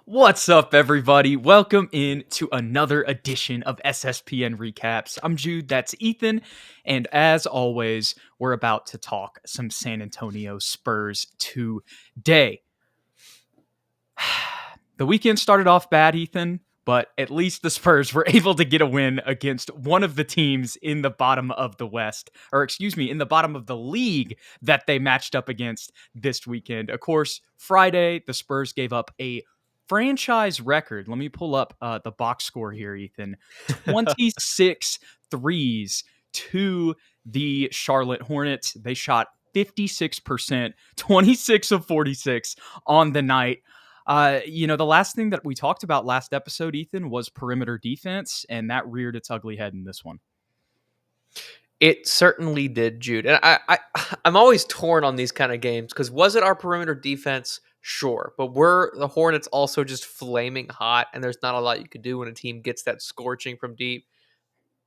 What's up, everybody? Welcome in to another edition of SSPN Recaps. I'm Jude, that's Ethan, and as always, we're about to talk some San Antonio Spurs today. The weekend started off bad, Ethan, but at least the Spurs were able to get a win against one of the teams in the bottom of the West, or excuse me, in the bottom of the league that they matched up against this weekend. Of course, Friday, the Spurs gave up a franchise record. Let me pull up the box score here, Ethan. 26 threes to the Charlotte Hornets. They shot 56%, 26 of 46 on the night. The last thing that we talked about last episode, Ethan, was perimeter defense, and that reared its ugly head in this one. It certainly did, Jude. And I'm always torn on these kind of games because was it our perimeter defense? Sure. But were the Hornets also just flaming hot and there's not a lot you could do when a team gets that scorching from deep?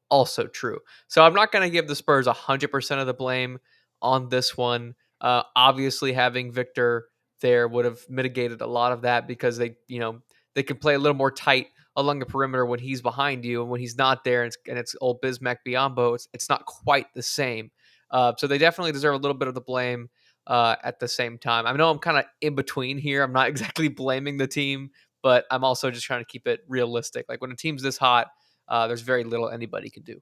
Also true. So I'm not going to give the Spurs 100% of the blame on this one. Obviously, having Victor there would have mitigated a lot of that because they can play a little more tight along the perimeter when he's behind you, and when he's not there, and it's old Bismack Biyombo, it's not quite the same. So they definitely deserve a little bit of the blame. At the same time, I know I'm kind of in between here. I'm not exactly blaming the team, but I'm also just trying to keep it realistic. Like when a team's this hot, there's very little anybody can do.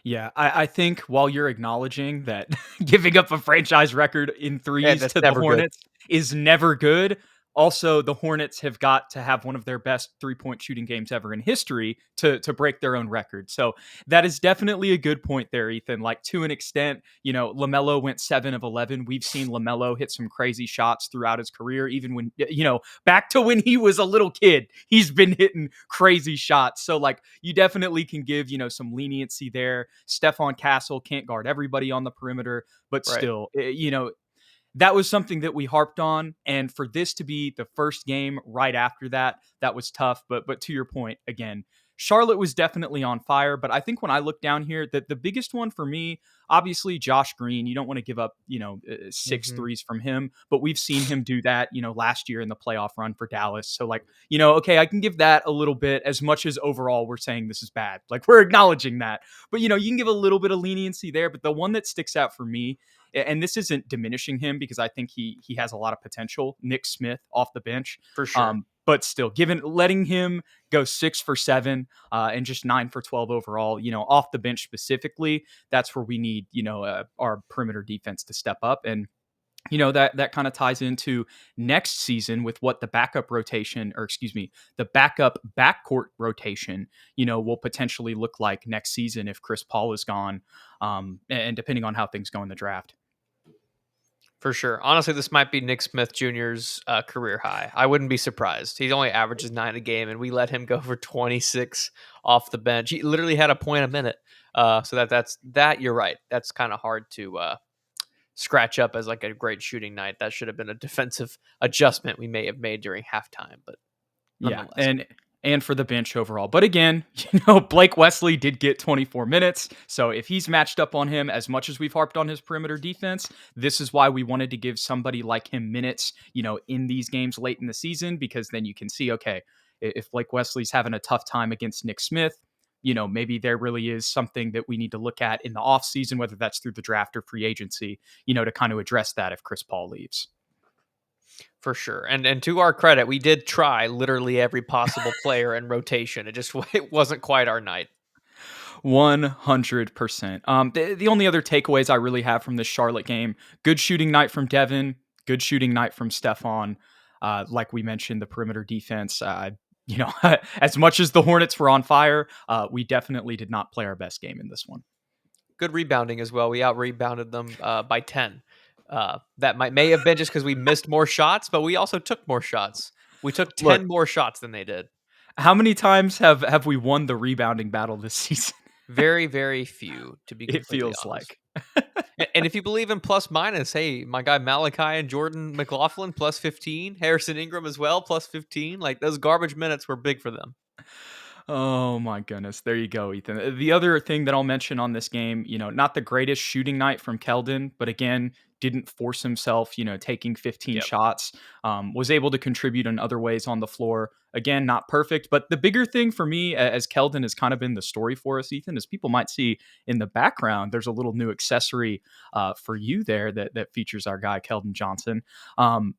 Yeah, I think while you're acknowledging that giving up a franchise record in And threes that's to the never good. Hornets is never good, also the Hornets have got to have one of their best three-point shooting games ever in history to break their own record. So that is definitely a good point there, Ethan. Like to an extent, LaMelo went 7 of 11. We've seen LaMelo hit some crazy shots throughout his career, even when, back to when he was a little kid, he's been hitting crazy shots. So like you definitely can give, some leniency there. Stephon Castle can't guard everybody on the perimeter, but Right. still, that was something that we harped on. And for this to be the first game right after that, that was tough. But to your point, again, Charlotte was definitely on fire. But I think when I look down here, that the biggest one for me, obviously Josh Green, you don't want to give up, six hmm threes from him, but we've seen him do that, last year in the playoff run for Dallas. So like, okay, I can give that a little bit, as much as overall we're saying this is bad. Like we're acknowledging that, but you can give a little bit of leniency there. But the one that sticks out for me, and this isn't diminishing him because I think he has a lot of potential. Nick Smith off the bench, For sure. but still, letting him go 6 for 7 and just 9 for 12 overall, off the bench specifically, that's where we need our perimeter defense to step up. And that kind of ties into next season with what the backup rotation, or excuse me, the backup backcourt rotation, will potentially look like next season if Chris Paul is gone, and depending on how things go in the draft. For sure. Honestly, this might be Nick Smith Jr.'s career high. I wouldn't be surprised. He only averages 9 a game, and we let him go for 26 off the bench. He literally had a point a minute. So you're right. That's kind of hard to scratch up as like a great shooting night. That should have been a defensive adjustment we may have made during halftime, but Yeah, nonetheless. and for the bench overall. But again, Blake Wesley did get 24 minutes. So if he's matched up on him, as much as we've harped on his perimeter defense, this is why we wanted to give somebody like him minutes, in these games late in the season, because then you can see, okay, if Blake Wesley's having a tough time against Nick Smith, maybe there really is something that we need to look at in the offseason, whether that's through the draft or free agency, to kind of address that if Chris Paul leaves. For sure. And to our credit, we did try literally every possible player in rotation. It wasn't quite our night. 100%. The only other takeaways I really have from this Charlotte game: good shooting night from Devin, good shooting night from Stephon. Like we mentioned, the perimeter defense. As much as the Hornets were on fire, we definitely did not play our best game in this one. Good rebounding as well. We out rebounded them by 10. That may have been just because we missed more shots, but we also took more shots. We took Look, 10 more shots than they did. how many times have we won the rebounding battle this season? Very, very few, to be It completely feels honest. like. And if you believe in plus minus, hey, my guy Malachi and Jordan McLaughlin plus 15, Harrison Ingram as well plus 15. Like those garbage minutes were big for them. Oh my goodness. There you go, Ethan. The other thing that I'll mention on this game, not the greatest shooting night from Keldon, but again, didn't force himself, taking 15 Yep. shots, was able to contribute in other ways on the floor. Again, not perfect, but the bigger thing for me, as Keldon has kind of been the story for us, Ethan, is people might see in the background, there's a little new accessory for you there that features our guy, Keldon Johnson.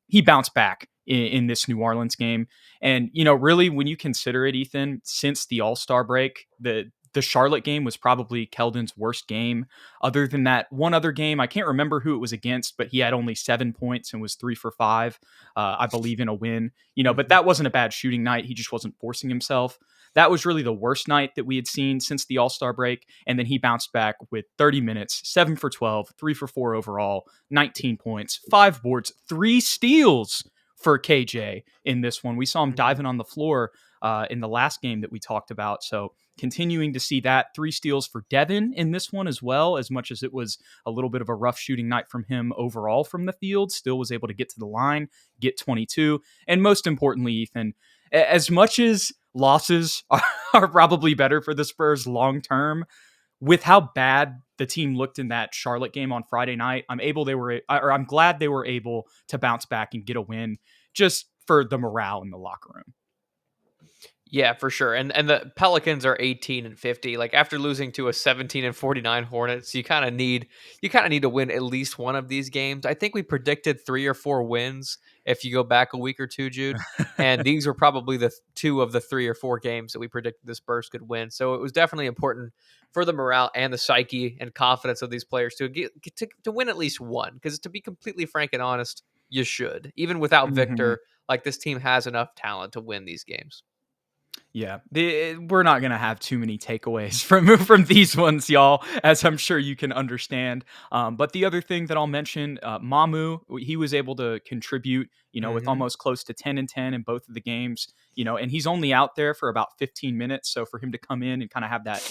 He bounced back in this New Orleans game. And, really, when you consider it, Ethan, since the All-Star break, the Charlotte game was probably Keldon's worst game. Other than that, one other game, I can't remember who it was against, but he had only 7 points and was 3 for 5, I believe, in a win. But Mhm. that wasn't a bad shooting night. He just wasn't forcing himself. That was really the worst night that we had seen since the All-Star break. And then he bounced back with 30 minutes, 7 for 12, 3 for 4 overall, 19 points, 5 boards, 3 steals for KJ in this one. We saw him Mhm. diving on the floor in the last game that we talked about. So continuing to see that. 3 steals for Devin in this one as well, as much as it was a little bit of a rough shooting night from him overall from the field, still was able to get to the line, get 22. And most importantly, Ethan, as much as losses are probably better for the Spurs long term, with how bad the team looked in that Charlotte game on Friday night, I'm glad they were able to bounce back and get a win just for the morale in the locker room. Yeah, for sure. And the Pelicans are 18 and 50. Like after losing to a 17 and 49 Hornets, you kind of need to win at least one of these games. I think we predicted 3 or 4 wins if you go back a week or two, Jude. And these were probably the two of the 3 or 4 games that we predicted the Spurs could win. So it was definitely important for the morale and the psyche and confidence of these players to win at least one. Because to be completely frank and honest, you should. Even without Mhm. Victor, like this team has enough talent to win these games. Yeah, we're not gonna have too many takeaways from these ones, y'all, as I'm sure you can understand. But the other thing that I'll mention, Mamu, he was able to contribute, with Mhm. almost close to 10 and 10 in both of the games, and he's only out there for about 15 minutes. So for him to come in and kind of have that,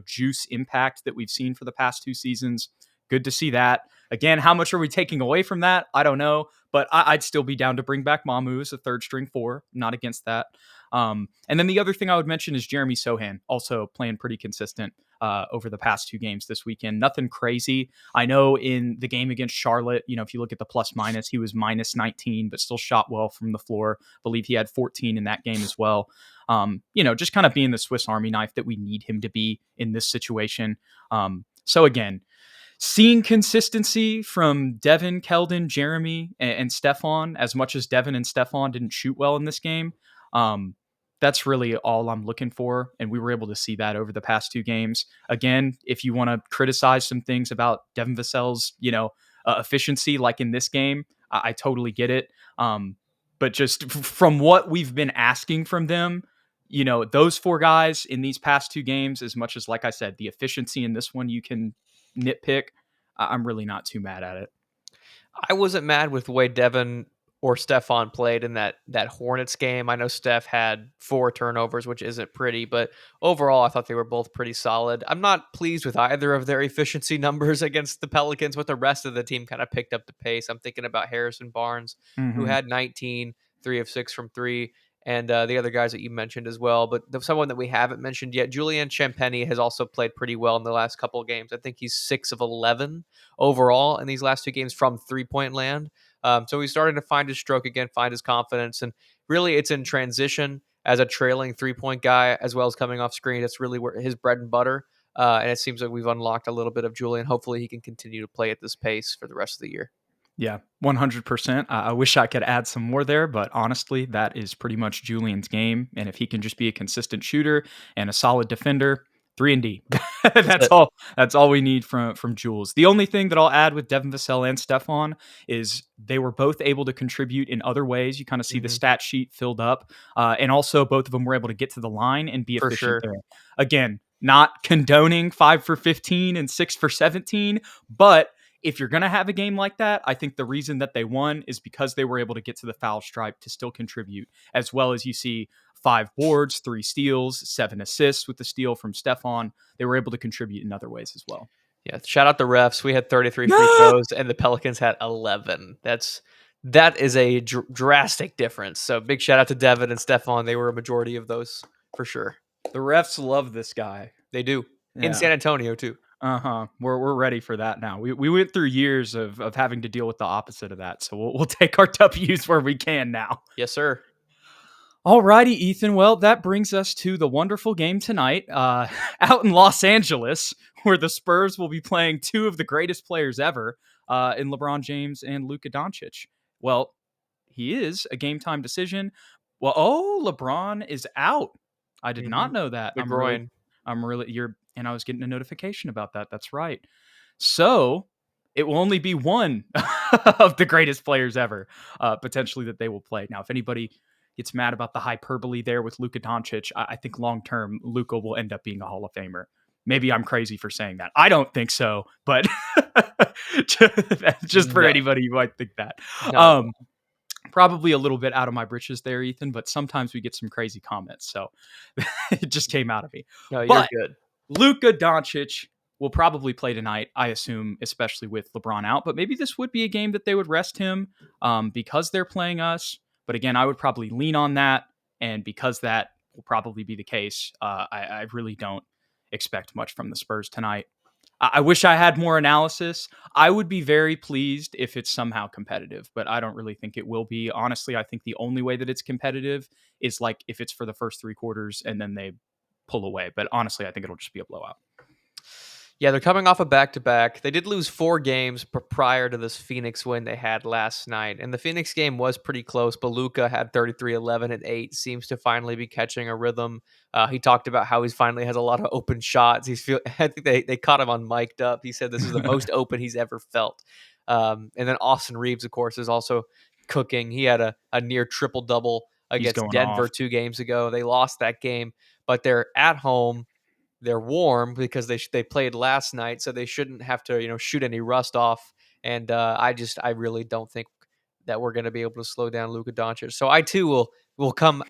juice impact that we've seen for the past 2 seasons, good to see that. Again, how much are we taking away from that? I don't know, but I'd still be down to bring back Mamu as a third string four. Not against that. And then the other thing I would mention is Jeremy Sohan, also playing pretty consistent over the past 2 games this weekend. Nothing crazy. I know in the game against Charlotte, if you look at the plus minus, he was minus 19, but still shot well from the floor. I believe he had 14 in that game as well. Just kind of being the Swiss Army knife that we need him to be in this situation. So again, seeing consistency from Devin, Keldon, Jeremy, and Stefan, as much as Devin and Stefan didn't shoot well in this game, um, that's really all I'm looking for. And we were able to see that over the past 2 games. Again, if you want to criticize some things about Devin Vassell's, efficiency, like in this game, I totally get it. But just from what we've been asking from them, those 4 guys in these past 2 games, as much as, like I said, the efficiency in this one, you can nitpick, I'm really not too mad at it. I wasn't mad with the way Devin or Stefan played in that Hornets game. I know Steph had 4 turnovers, which isn't pretty, but overall, I thought they were both pretty solid. I'm not pleased with either of their efficiency numbers against the Pelicans, but the rest of the team kind of picked up the pace. I'm thinking about Harrison Barnes, who Hmm. had 19, 3 of 6 from 3, and the other guys that you mentioned as well. But someone that we haven't mentioned yet, Julian Champagny, has also played pretty well in the last couple of games. I think he's 6 of 11 overall in these last 2 games from 3-point land. So he's starting to find his stroke again, find his confidence, and really it's in transition as a trailing 3-point guy as well as coming off screen. That's really where his bread and butter. And it seems like we've unlocked a little bit of Julian. Hopefully, he can continue to play at this pace for the rest of the year. Yeah, 100%. I wish I could add some more there, but honestly, that is pretty much Julian's game. And if he can just be a consistent shooter and a solid defender, 3 and D. That's that's it. all. That's all we need from Jules. The only thing that I'll add with Devin Vassell and Stefan is they were both able to contribute in other ways. You kind of see the Hmm. stat sheet filled up, and also both of them were able to get to the line and be For efficient sure. there. Again, not condoning 5 for 15 and 6 for 17, but if you're going to have a game like that, I think the reason that they won is because they were able to get to the foul stripe to still contribute, as well as you see 5 boards, 3 steals, 7 assists with the steal from Stefan. They were able to contribute in other ways as well. Yeah. Shout out the refs. We had 33 free Yeah. throws, and the Pelicans had 11. That is a drastic difference. So big shout out to Devin and Stefan. They were a majority of those for sure. The refs love this guy. They do in Yeah. San Antonio too. We're ready for that now. We went through years of having to deal with the opposite of that, so we'll take our W's where we can now. Yes, sir. Alrighty, Ethan. Well, that brings us to the wonderful game tonight, out in Los Angeles, where the Spurs will be playing two of the greatest players ever, in LeBron James and Luka Doncic. Well, he is a game time decision. Well, LeBron is out. I did not know that. The groin. And I was getting a notification about that. That's right. So it will only be one of the greatest players ever, potentially, that they will play. Now, if anybody gets mad about the hyperbole there with Luka Doncic, I think long term, Luka will end up being a Hall of Famer. Maybe I'm crazy for saying that. I don't think so, but just for No. anybody who might think that. No. Probably a little bit out of my britches there, Ethan, but sometimes we get some crazy comments. So it just came out of me. No, you're But good. Luka Doncic will probably play tonight, I assume, especially with LeBron out. But maybe this would be a game that they would rest him because they're playing us. But again, I would probably lean on that. And because that will probably be the case, I really don't expect much from the Spurs tonight. I wish I had more analysis. I would be very pleased if it's somehow competitive, but I don't really think it will be. Honestly, I think the only way that it's competitive is like if it's for the first three quarters and then they pull away. But honestly, I think it'll just be a blowout. Yeah, they're coming off a back-to-back. They did lose 4 games prior to this Phoenix win they had last night. And the Phoenix game was pretty close, but Luka had 33, 11, and 8, seems to finally be catching a rhythm. He talked about how he finally has a lot of open shots. I think they caught him on mic'd up. He said this is the most open he's ever felt. And then Austin Reeves, of course, is also cooking. He had a near triple-double He's against going Denver off. 2 games ago. They lost that game, but they're at home. They're warm because they played last night, so they shouldn't have to shoot any rust off. And I really don't think that we're going to be able to slow down Luka Doncic. So I too will come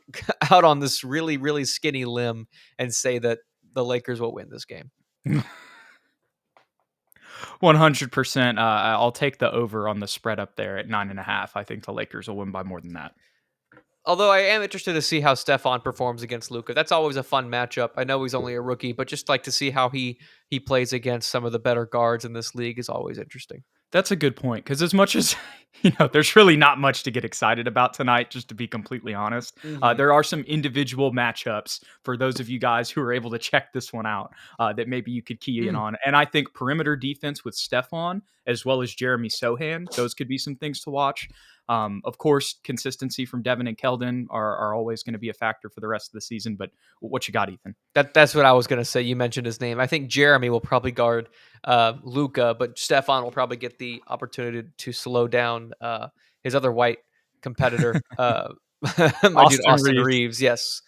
out on this really really skinny limb and say that the Lakers will win this game. 100%. I'll take the over on the spread up there at 9.5. I think the Lakers will win by more than that. Although I am interested to see how Stefan performs against Luka. That's always a fun matchup. I know he's only a rookie, but just like to see how he plays against some of the better guards in this league is always interesting. That's a good point, because as much as there's really not much to get excited about tonight, just to be completely honest. There are some individual matchups for those of you guys who are able to check this one out that maybe you could key in on. And I think perimeter defense with Stephon as well as Jeremy Sohan, those could be some things to watch. Of course, consistency from Devin and Keldon are always going to be a factor for the rest of the season. But what you got, Ethan? That's what I was going to say. You mentioned his name. I think Jeremy will probably guard Luka, but Stefan will probably get the opportunity to slow down his other white competitor, my dude Austin Reeves. Yes,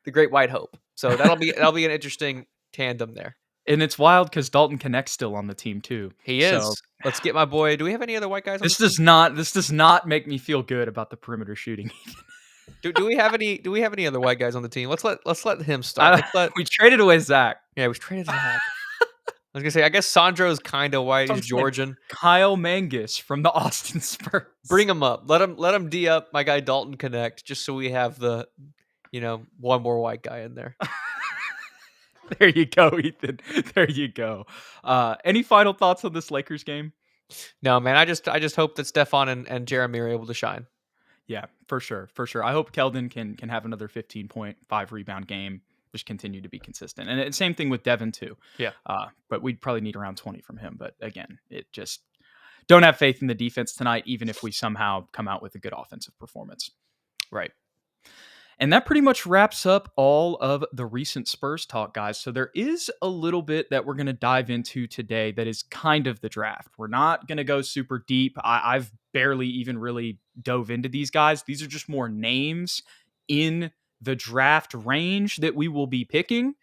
the Great White Hope. So that'll be an interesting tandem there. And it's wild because Dalton Connect's still on the team too. He is. Let's get my boy. Do we have any other white guys on This the team? This does not make me feel good about the perimeter shooting. Do we have any other white guys on the team? Let's let him start. We traded away Zach. Yeah, we traded Zach. I was gonna say, I guess Sandro's kind of white. He's Georgian. Kyle Mangus from the Austin Spurs. Bring him up. Let him D up my guy Dalton Connect, just so we have the, one more white guy in there. There you go, Ethan. There you go. Any final thoughts on this Lakers game? No, man. I just hope that Stefan and Jeremy are able to shine. Yeah, for sure. I hope Keldon can have another 15.5 rebound game. Just continue to be consistent. And same thing with Devin too. Yeah. But we'd probably need around 20 from him. But again, it just don't have faith in the defense tonight, even if we somehow come out with a good offensive performance. Right. And that pretty much wraps up all of the recent Spurs talk, guys. So there is a little bit that we're going to dive into today that is kind of the draft. We're not going to go super deep. I've barely even really dove into these guys. These are just more names in the draft range that we will be picking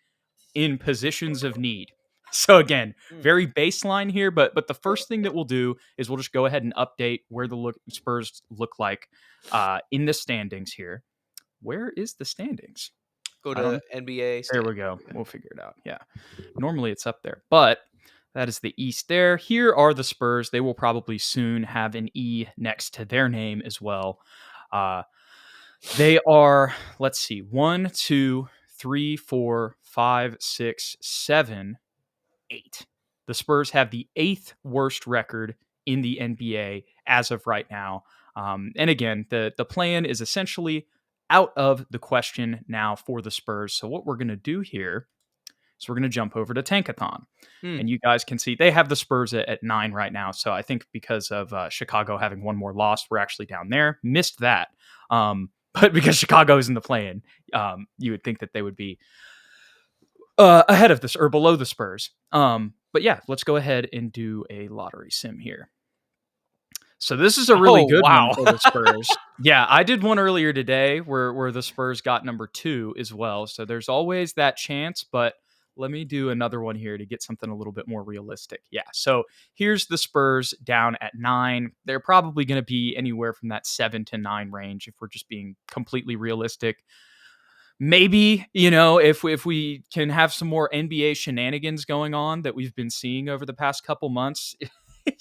in positions of need. So again, very baseline here, but the first thing that we'll do is we'll just go ahead and update where the Spurs look like in the standings here. Where is the standings? Go to NBA. There we go. We'll figure it out. Yeah. Normally it's up there, but that is the East there. Here are the Spurs. They will probably soon have an E next to their name as well. They are, let's see, 1, 2, 3, 4, 5, 6, 7, 8. The Spurs have the 8th worst record in the NBA as of right now. And again, the plan is essentially out of the question now for the Spurs. So what we're going to do here is we're going to jump over to Tankathon. Hmm. And you guys can see they have the Spurs at 9 right now. So I think because of Chicago having one more loss, we're actually down there. Missed that. But because Chicago is in the play-in, you would think that they would be ahead of this or below the Spurs. But yeah, let's go ahead and do a lottery sim here. So this is a really Oh, good one wow. for the Spurs. Yeah, I did one earlier today where the Spurs got number 2 as well. So there's always that chance, but let me do another one here to get something a little bit more realistic. Yeah, so here's the Spurs down at 9. They're probably going to be anywhere from that 7 to 9 range if we're just being completely realistic. Maybe, if we can have some more NBA shenanigans going on that we've been seeing over the past couple months,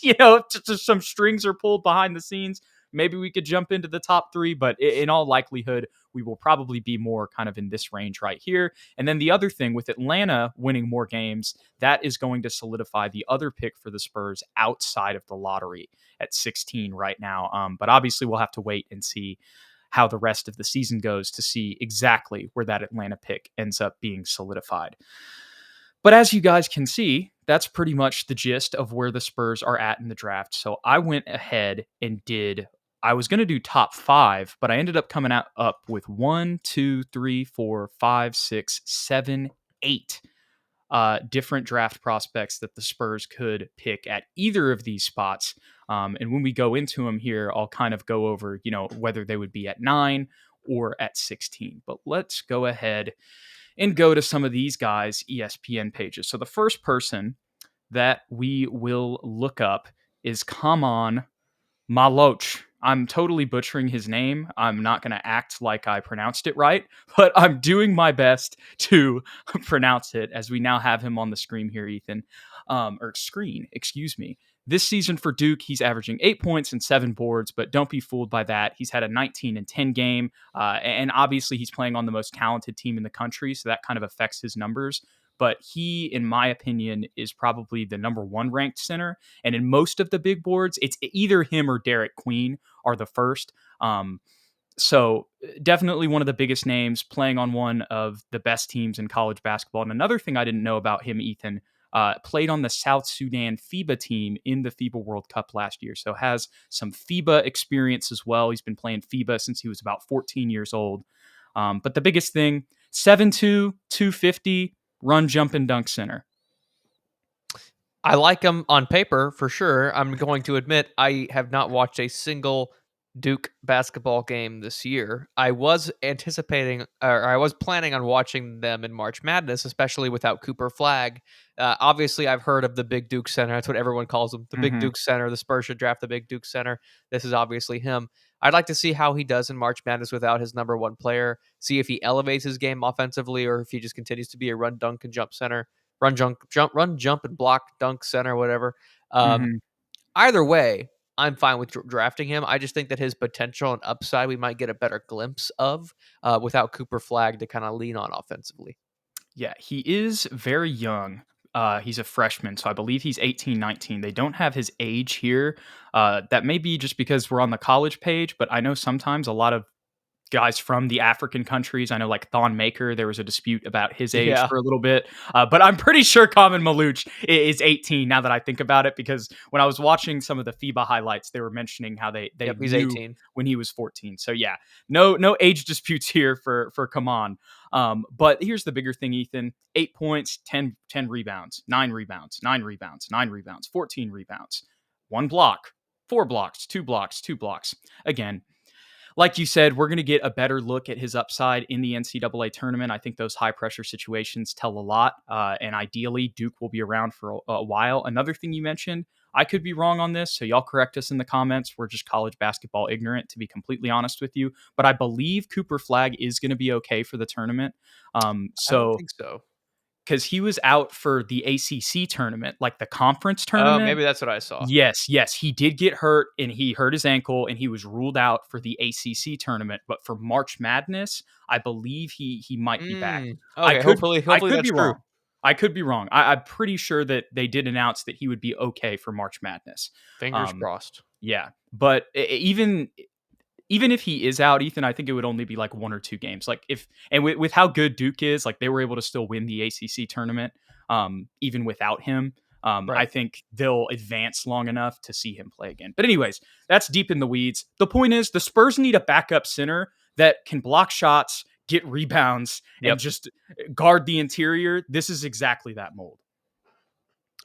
just some strings are pulled behind the scenes. Maybe we could jump into the top 3, but in all likelihood, we will probably be more kind of in this range right here. And then the other thing with Atlanta winning more games, that is going to solidify the other pick for the Spurs outside of the lottery at 16 right now. But obviously, we'll have to wait and see how the rest of the season goes to see exactly where that Atlanta pick ends up being solidified. But as you guys can see, that's pretty much the gist of where the Spurs are at in the draft. So I went ahead and I was going to do top 5, but I ended up coming up with 1, 2, 3, 4, 5, 6, 7, 8 different draft prospects that the Spurs could pick at either of these spots. And when we go into them here, I'll kind of go over, whether they would be at 9 or at 16. But let's go ahead and go to some of these guys' ESPN pages. So the first person that we will look up is Kaman Maloch. I'm totally butchering his name. I'm not going to act like I pronounced it right, but I'm doing my best to pronounce it as we now have him on the screen here, Ethan. Or screen, excuse me. This season for Duke, he's averaging 8 points and 7 boards, but don't be fooled by that. He's had a 19 and 10 game, and obviously he's playing on the most talented team in the country, so that kind of affects his numbers. But he, in my opinion, is probably the number 1 ranked center. And in most of the big boards, it's either him or Derek Queen are the first. So definitely one of the biggest names playing on one of the best teams in college basketball. And another thing I didn't know about him, Ethan, played on the South Sudan FIBA team in the FIBA World Cup last year. So has some FIBA experience as well. He's been playing FIBA since he was about 14 years old. But the biggest thing, 7'2", 250, run, jump, and dunk center. I like him on paper for sure. I'm going to admit I have not watched a single Duke basketball game this year. I was anticipating, or I was planning on watching them in March Madness, especially without Cooper Flag. Obviously, I've heard of the Big Duke Center. That's what everyone calls him, the Big Mm-hmm. Duke Center. The Spurs should draft the Big Duke Center. This is obviously him. I'd like to see how he does in March Madness without his number 1 player. See if he elevates his game offensively, or if he just continues to be a run, dunk, and jump center. Run, jump, and block, dunk, center, whatever. Um, Mm-hmm. Either way, I'm fine with drafting him. I just think that his potential and upside we might get a better glimpse of without Cooper Flag to kind of lean on offensively. Yeah, he is very young. He's a freshman, so I believe he's 18, 19. They don't have his age here. That may be just because we're on the college page, but I know sometimes a lot of guys from the African countries. I know like Thon Maker, there was a dispute about his age Yeah. for a little bit. But I'm pretty sure Common Maluch is 18 now that I think about it, because when I was watching some of the FIBA highlights, they were mentioning how they Yep, he's knew 18. when he was 14. So yeah, no age disputes here for Kaman. But here's the bigger thing, Ethan. 8 points, 10 rebounds, 9 rebounds, 9 rebounds, 9 rebounds, 14 rebounds, 1 block, 4 blocks, 2 blocks, 2 blocks. Again, like you said, we're going to get a better look at his upside in the NCAA tournament. I think those high pressure situations tell a lot. And ideally, Duke will be around for a while. Another thing you mentioned, I could be wrong on this, so y'all correct us in the comments. We're just college basketball ignorant, to be completely honest with you. But I believe Cooper Flag is going to be okay for the tournament. I don't So think so. because he was out for the ACC tournament, like the conference Oh, tournament. maybe that's what I saw. Yes, he did get hurt, and he hurt his ankle, and he was ruled out for the ACC tournament. But for March Madness, I believe he might be back. I Okay, could hopefully I could that's be true. wrong. I could be wrong. I'm pretty sure that they did announce that he would be okay for March Madness. Fingers Um, crossed. yeah, but even if he is out, Ethan, I think it would only be like 1 or 2 games. Like if and with how good Duke is, like they were able to still win the ACC tournament, even without him. I Right. think they'll advance long enough to see him play again. But anyways, that's deep in the weeds. The point is, the Spurs need a backup center that can block shots, get rebounds, and Yep. just guard the interior. This is exactly that mold.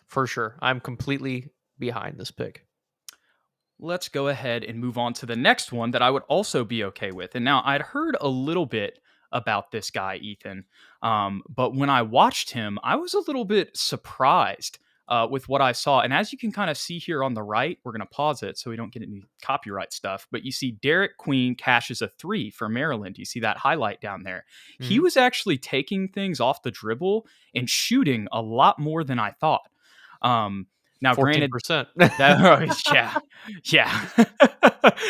For sure. I'm completely behind this pick. Let's go ahead and move on to the next one that I would also be okay with. And now I'd heard a little bit about this guy, Ethan. But when I watched him, I was a little bit surprised with what I saw. And as you can kind of see here on the right, we're going to pause it so we don't get any copyright stuff. But you see Derek Queen cashes a 3 for Maryland. You see that highlight down there. He Mhm. was actually taking things off the dribble and shooting a lot more than I thought. Now, granted, 14%. that yeah, yeah,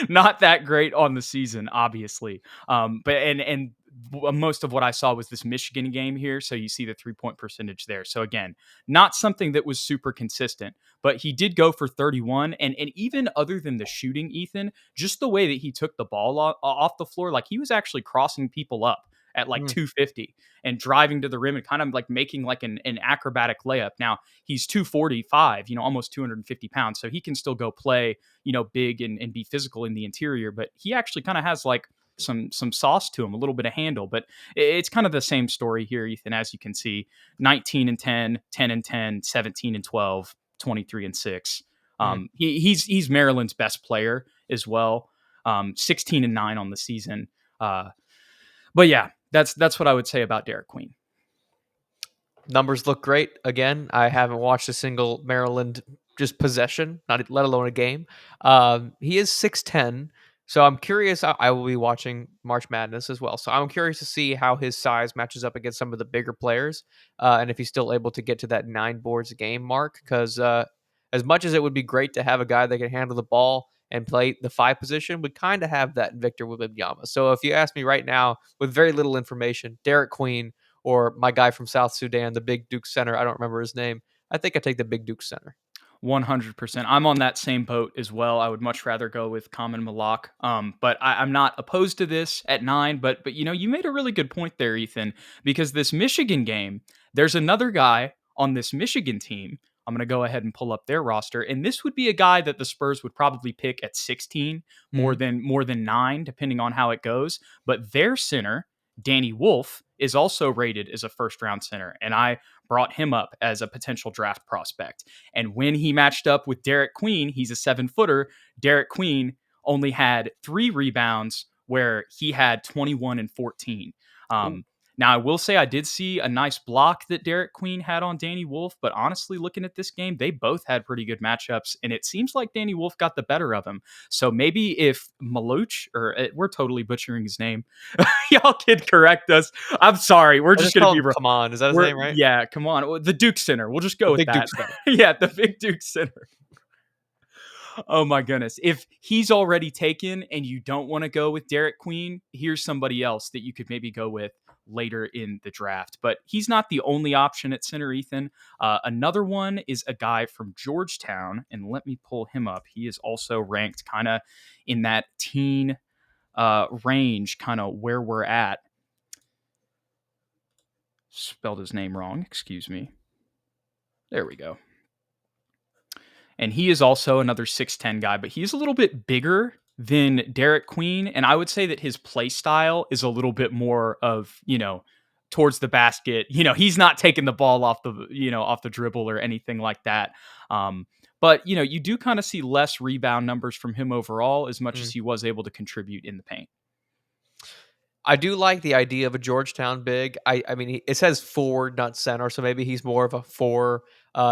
not that great on the season, obviously. But most of what I saw was this Michigan game here, so you see the 3 point percentage there. So again, not something that was super consistent, but he did go for 31, and even other than the shooting, Ethan, just the way that he took the ball off the floor, like he was actually crossing people up at like Mm. 250 and driving to the rim and kind of like making like an acrobatic layup. Now he's 245, almost 250 pounds. So he can still go play, big and be physical in the interior, but he actually kind of has like some sauce to him, a little bit of handle. But it's kind of the same story here, Ethan, as you can see. 19 and 10, 10 and 10, 17 and 12, 23 and 6. Mm. He's Maryland's best player as well. 16 and 9 on the season. But yeah, that's what I would say about Derek Queen. Numbers look great. Again, I haven't watched a single Maryland just possession, not let alone a game. He is 6'10", so I'm curious. I will be watching March Madness as well, so I'm curious to see how his size matches up against some of the bigger players, and if he's still able to get to that 9 boards a game mark. Because as much as it would be great to have a guy that can handle the ball and play the 5 position, we kind of have that in Victor Wembanyama. So if you ask me right now, with very little information, Derek Queen or my guy from South Sudan, the big Duke center. I don't remember his name. I think I take the big Duke center. 100%. I'm on that same boat as well. I would much rather go with Common Malak. But I'm not opposed to this at 9. But you made a really good point there, Ethan, because this Michigan game, there's another guy on this Michigan team. I'm going to go ahead and pull up their roster, and this would be a guy that the Spurs would probably pick at 16 more Mhm. than 9, depending on how it goes. But their center, Danny Wolf, is also rated as a first round center, and I brought him up as a potential draft prospect. And when he matched up with Derek Queen, he's a 7-footer. Derek Queen only had 3 rebounds where he had 21 and 14. Ooh. Now, I will say I did see a nice block that Derek Queen had on Danny Wolf, but honestly, looking at this game, they both had pretty good matchups, and it seems like Danny Wolf got the better of him. So maybe if Maluch, or we're totally butchering his name, y'all can correct us. I'm sorry. We're I just just going to call be him Come On. Is that his name, right? yeah, come on. The Duke Center. We'll just go The with big Duke that. center. Yeah, the big Duke Center. Oh my goodness. If he's already taken and you don't want to go with Derek Queen, here's somebody else that you could maybe go with later in the draft. But he's not the only option at center, Ethan. Another one is a guy from Georgetown, and let me pull him up. He is also ranked kind of in that teen range, kind of where we're at. Spelled his name wrong. Excuse me. There we go. And he is also another 6'10 guy, but he's a little bit bigger than Derek Queen. And I would say that his play style is a little bit more of, towards the basket. He's not taking the ball off the dribble or anything like that. But you do kind of see less rebound numbers from him overall, as much as Mm. he was able to contribute in the paint. I do like the idea of a Georgetown big. I mean, it says forward, not center, so maybe he's more of a 4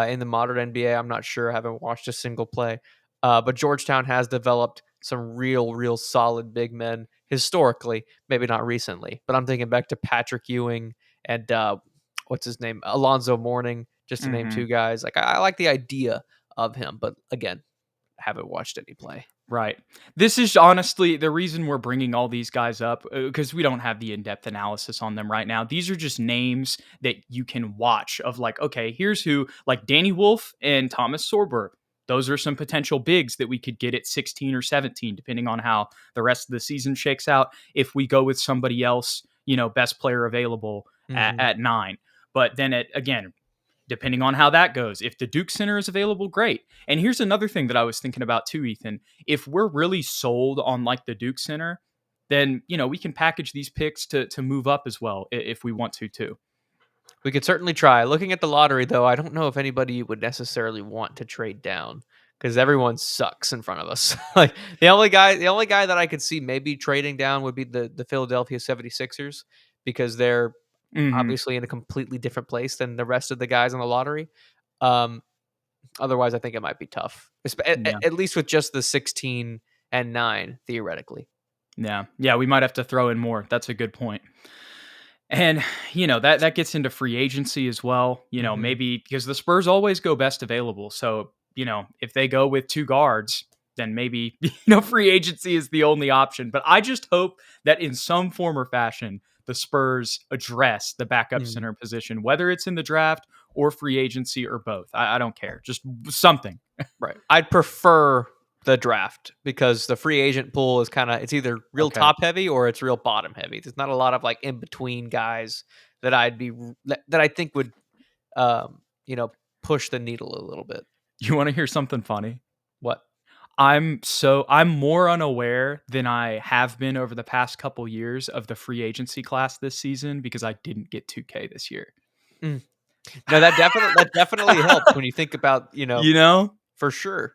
in the modern NBA. I'm not sure. I haven't watched a single play. But Georgetown has developed some real solid big men historically, maybe not recently. But I'm thinking back to Patrick Ewing and what's his name? Alonzo Mourning, just to name Mm-hmm. 2 guys. Like I like the idea of him, but again, haven't watched any play. Right. This is honestly the reason we're bringing all these guys up because we don't have the in-depth analysis on them right now. These are just names that you can watch of like, okay, here's who, like Danny Wolf and Thomas Sorber. Those are some potential bigs that we could get at 16 or 17, depending on how the rest of the season shakes out. If we go with somebody else, best player available at 9. But then again, depending on how that goes. If the Duke Center is available, great. And here's another thing that I was thinking about too, Ethan. If we're really sold on like the Duke Center, then we can package these picks to move up as well if we want to too. We could certainly try. Looking at the lottery, though, I don't know if anybody would necessarily want to trade down because everyone sucks in front of us. Like the only guy that I could see maybe trading down would be the Philadelphia 76ers because they're Hmm. obviously in a completely different place than the rest of the guys on the lottery. Um, Otherwise, I think it might be tough, Yeah. at least with just the 16 and 9 theoretically. Yeah. We might have to throw in more. That's a good point. And that gets into free agency as well. Hmm. Maybe because the Spurs always go best available. So if they go with two guards, then maybe free agency is the only option. But I just hope that in some form or fashion the Spurs address the backup center position, whether it's in the draft or free agency or both. I don't care, just something. Right. I'd prefer the draft because the free agent pool is it's either real Okay. top heavy or it's real bottom heavy. There's not a lot of like in between guys that that I think would um, you know, push the needle a little bit. You want to hear something funny? What? I'm more unaware than I have been over the past couple years of the free agency class this season because I didn't get 2K this year. Mm. No, that definitely helps when you think about, You know? for sure.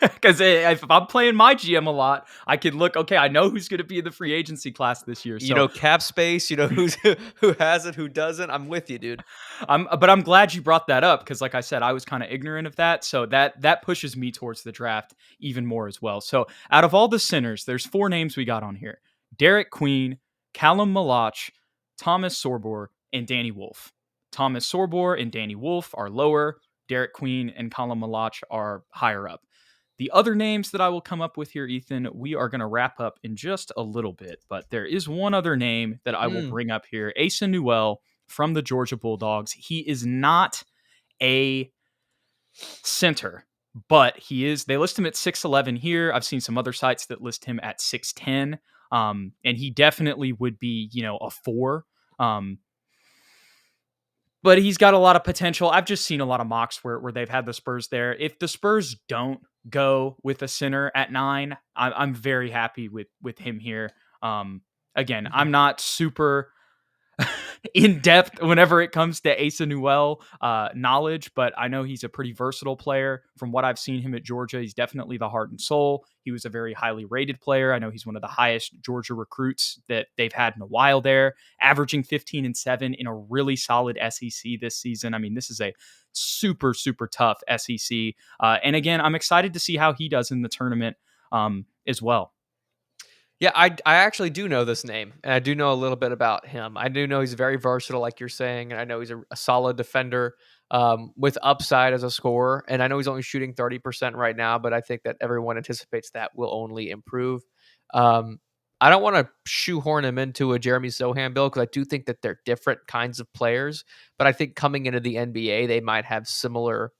Because if I'm playing my GM a lot, I can look, okay, I know who's going to be in the free agency class this year. So Cap space, who has it, who doesn't. I'm with you, dude. I'm glad you brought that up because, like I said, I was kind of ignorant of that. So that pushes me towards the draft even more as well. So out of all the centers, there's 4 names we got on here: Derek Queen, Callum Malach, Thomas Sorbor, and Danny Wolf. Thomas Sorbor and Danny Wolf are lower. Derek Queen and Callum Malach are higher up. The other names that I will come up with here, Ethan, we are going to wrap up in just a little bit, but there is one other name that I will Mm. bring up here: Asa Newell from the Georgia Bulldogs. He is not a center, but he is. They list him at 6'11 here. I've seen some other sites that list him at 6'10. And he definitely would be, a 4. Um, but he's got a lot of potential. I've just seen a lot of mocks where they've had the Spurs there. If the Spurs don't go with a center at 9, I'm very happy with him here. Again, Mhm. I'm not super in depth whenever it comes to Asa Newell knowledge, but I know he's a pretty versatile player. From what I've seen him at Georgia, he's definitely the heart and soul. He was a very highly rated player. I know he's one of the highest Georgia recruits that they've had in a while there, averaging 15 and 7 in a really solid SEC this season. I mean, this is a super, super tough SEC. And again, I'm excited to see how he does in the tournament as well. Yeah, I actually do know this name, and I do know a little bit about him. I do know he's very versatile, like you're saying, and I know he's a solid defender with upside as a scorer. And I know he's only shooting 30% right now, but I think that everyone anticipates that will only improve. Um, I don't want to shoehorn him into a Jeremy Sohan bill because I do think that they're different kinds of players. But I think coming into the NBA, they might have similar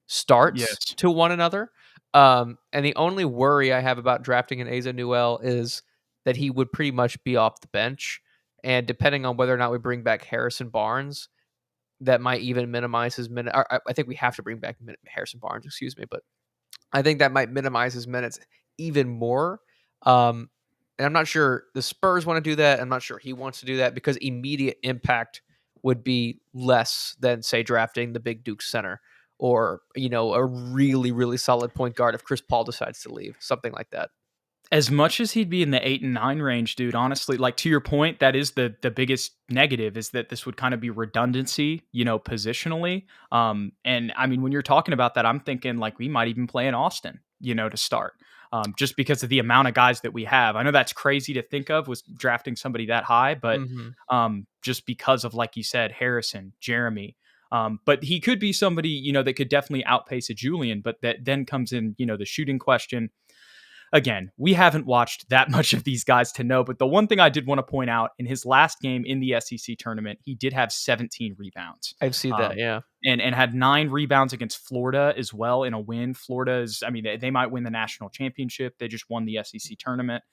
starts Yes. to one another. And the only worry I have about drafting an Asa Newell is that he would pretty much be off the bench. And depending on whether or not we bring back Harrison Barnes, that might even minimize his minute. I think we have to bring back Harrison Barnes, excuse me, but I think that might minimize his minutes even more. Um, and I'm not sure the Spurs want to do that. I'm not sure he wants to do that because immediate impact would be less than, say, drafting the big Duke center or, a really, really solid point guard if Chris Paul decides to leave, something like that. As much as he'd be in the 8 and 9 range, dude, honestly, like to your point, that is the biggest negative is that this would kind of be redundancy, positionally. And I mean, when you're talking about that, I'm thinking like we might even play in Austin, to start. Just because of the amount of guys that we have. I know that's crazy to think of was drafting somebody that high, but Hmm. just because of, like you said, Harrison, Jeremy, But he could be somebody, that could definitely outpace a Julian. But that then comes in, the shooting question. Again, we haven't watched that much of these guys to know, but the one thing I did want to point out, in his last game in the SEC tournament, he did have 17 rebounds. I've seen that, yeah. And had 9 rebounds against Florida as well in a win. Florida is, I mean, they might win the national championship. They just won the SEC tournament.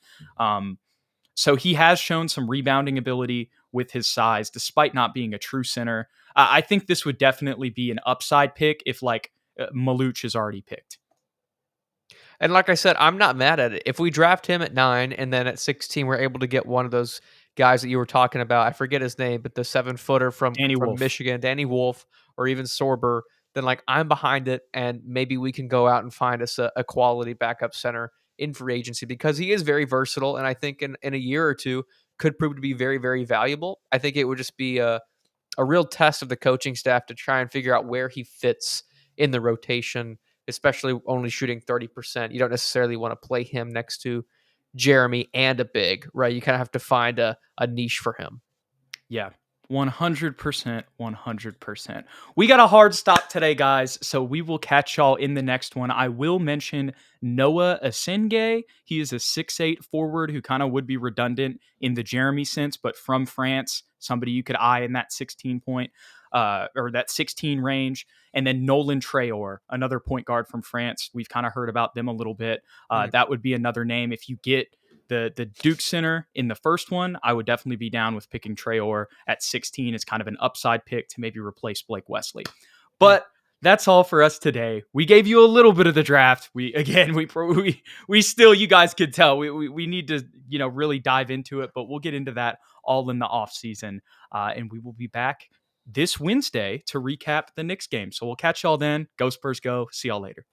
So he has shown some rebounding ability with his size, despite not being a true center. I think this would definitely be an upside pick if Maluch is already picked. And like I said, I'm not mad at it. If we draft him at 9 and then at 16 we're able to get one of those guys that you were talking about, I forget his name, but the 7-footer Danny from Wolf. Michigan, Danny Wolf, or even Sorber, then I'm behind it, and maybe we can go out and find us a quality backup center in free agency, because he is very versatile, and I think in a year or two could prove to be very, very valuable. I think it would just be a real test of the coaching staff to try and figure out where he fits in the rotation, especially only shooting 30%. You don't necessarily want to play him next to Jeremy and a big, right? You kind of have to find a niche for him. Yeah. 100%, 100%. We got a hard stop today, guys, so we will catch y'all in the next one. I will mention Noah Asenge. He is a 6'8 forward who kind of would be redundant in the Jeremy sense, but from France, somebody you could eye in that 16 point or that 16 range. And then Nolan Traore, another point guard from France. We've kind of heard about them a little bit. That would be another name. If you get the Duke center in the first one, I would definitely be down with picking Traore at 16 as kind of an upside pick to maybe replace Blake Wesley. But that's all for us today. We gave you a little bit of the draft. We still, you guys could tell, we need to really dive into it, but we'll get into that all in the off season, and we will be back this Wednesday to recap the Knicks game. So we'll catch y'all then. Go Spurs, go. See y'all later.